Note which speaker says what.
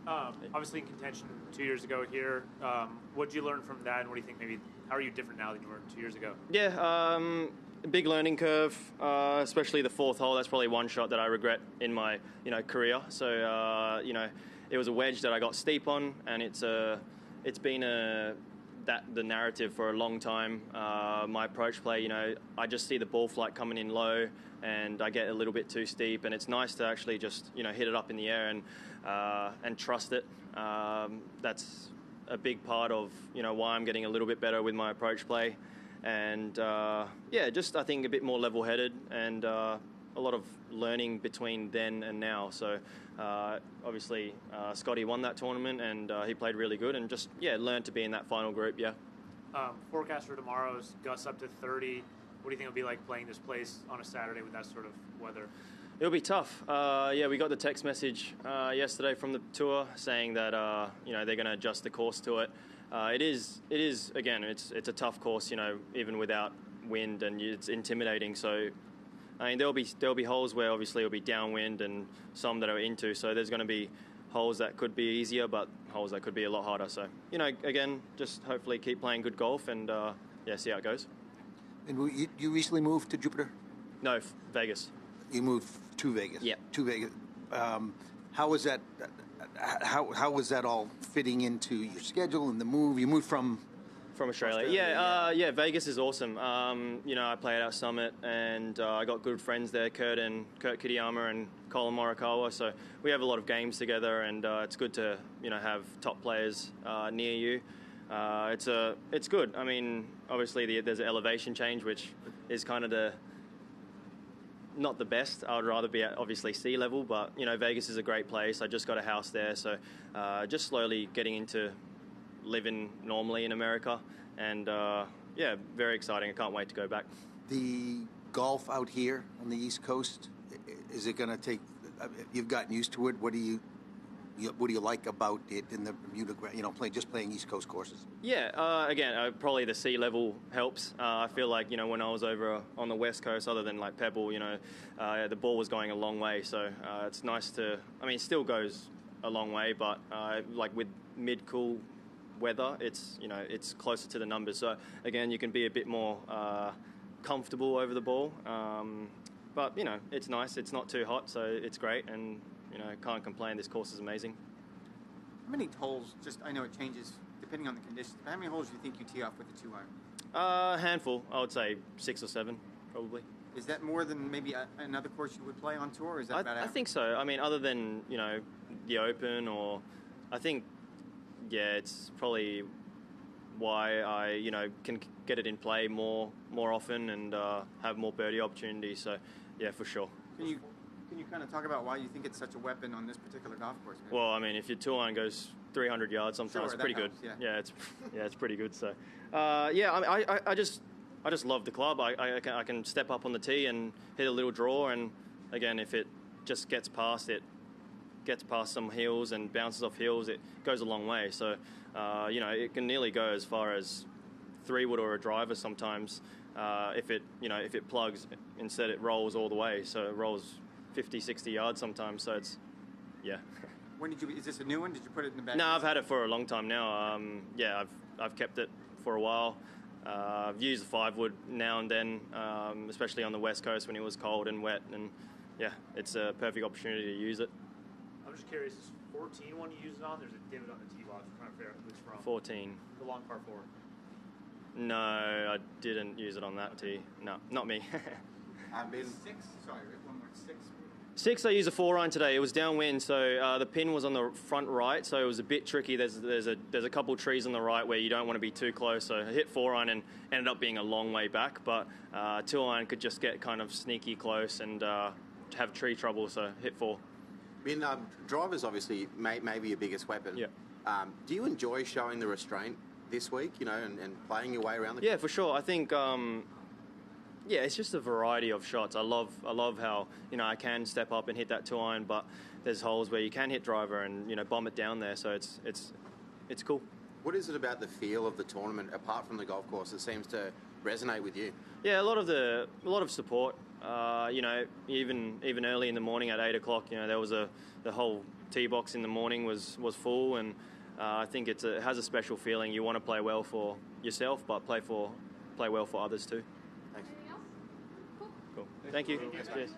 Speaker 1: Obviously in contention 2 years ago here. What did you learn from that, and what do you think maybe, how are you different now than you were 2 years ago?
Speaker 2: Yeah, a big learning curve, especially the fourth hole. That's probably one shot that I regret in my career. So it was a wedge that I got steep on, and it's been the narrative for a long time. My approach play, I just see the ball flight coming in low, and I get a little bit too steep, and it's nice to actually just hit it up in the air and trust it. That's a big part of why I'm getting a little bit better with my approach play, and just I think a bit more level-headed, and a lot of learning between then and now. So obviously Scotty won that tournament, and he played really good, and just learned to be in that final group.
Speaker 1: Forecast for tomorrow is gusts up to 30. What do you think it'll be like playing this place on a Saturday with that sort of weather?
Speaker 2: It'll be tough. We got the text message yesterday from the tour saying that they're going to adjust the course to it. It is again, it's a tough course, even without wind, and it's intimidating. So I mean, there'll be holes where obviously it'll be downwind, and some that are into. So there's going to be holes that could be easier, but holes that could be a lot harder. So again, just hopefully keep playing good golf, and see how it goes.
Speaker 3: And you recently moved to Jupiter?
Speaker 2: No, Vegas.
Speaker 3: You moved to Vegas.
Speaker 2: Yeah.
Speaker 3: To Vegas. How was that? How was that all fitting into your schedule and the move? You moved from
Speaker 2: Australia. Vegas is awesome. I play at our summit, and I got good friends there, Kurt Kitayama and Colin Morikawa. So we have a lot of games together, and it's good to have top players near you. It's good. I mean, obviously there's an elevation change, which is kind of not the best. I would rather be at obviously sea level, but Vegas is a great place. I just got a house there, so just slowly getting into living normally in America, and very exciting. I can't wait to go back.
Speaker 3: The golf out here on the East Coast, is it going to take? You've gotten used to it. What do you like about it in the Bermuda? Playing East Coast courses.
Speaker 2: Again, probably the sea level helps. I feel like when I was over on the West Coast, other than like Pebble, the ball was going a long way. So it's nice to. I mean, it still goes a long way, but like with mid-cool weather, it's closer to the numbers. So again, you can be a bit more comfortable over the ball. But it's nice. It's not too hot, so it's great, and can't complain. This course is amazing.
Speaker 4: How many holes? I know it changes depending on the conditions. But how many holes do you think you tee off with the 2-iron?
Speaker 2: A handful. I would say 6 or 7, probably.
Speaker 4: Is that more than maybe another course you would play on tour? Or is that about average?
Speaker 2: I think so. I mean, other than the Open, or I think it's probably why I can get it in play more often, and have more birdie opportunities. So for sure.
Speaker 4: Can you kind of talk about why you think it's such a weapon on this particular golf course? Maybe?
Speaker 2: Well, I mean, if your 2-iron goes 300 yards, sometimes it's pretty
Speaker 4: helps,
Speaker 2: good. It's pretty good. So, I just love the club. I can step up on the tee and hit a little draw, and again, if it just gets past some hills and bounces off hills, it goes a long way. So, it can nearly go as far as 3-wood or a driver sometimes. If it plugs, instead it rolls all the way. So it rolls 50, 60 yards sometimes. So it's,
Speaker 4: When is this a new one? Did you put it in the bag?
Speaker 2: No, I've had it for a long time now. I've kept it for a while. I've used the 5-wood now and then, especially on the West Coast when it was cold and wet. And it's a perfect opportunity to use it.
Speaker 1: I'm just curious, is 14 one you use it on? There's a divot on the tee box. I'm trying to figure out who it's from.
Speaker 2: 14.
Speaker 1: The long par 4.
Speaker 2: No, I didn't use it on that tee. No, not me.
Speaker 4: 6. Sorry, one more. 6.
Speaker 2: 6, I used a 4-iron today. It was downwind, so the pin was on the front right, so it was a bit tricky. There's a couple trees on the right where you don't want to be too close. So I hit 4-iron and ended up being a long way back. But 2-iron could just get kind of sneaky close and have tree trouble. So hit 4.
Speaker 5: I mean, drivers obviously may be your biggest weapon.
Speaker 2: Yeah.
Speaker 5: Do you enjoy showing the restraint this week? And playing your way around the.
Speaker 2: Yeah, for sure. I think. It's just a variety of shots. I love how I can step up and hit that 2-iron, but there's holes where you can hit driver and bomb it down there. So it's cool.
Speaker 5: What is it about the feel of the tournament, apart from the golf course, that seems to resonate with you?
Speaker 2: Yeah, a lot of support. Even early in the morning at 8 o'clock, there was the whole tee box in the morning was full, and I think it has a special feeling. You want to play well for yourself, but play well for others too.
Speaker 5: Thanks.
Speaker 6: Anything else? Cool.
Speaker 2: Cool. Thank you.
Speaker 1: Thank you.
Speaker 2: Cheers.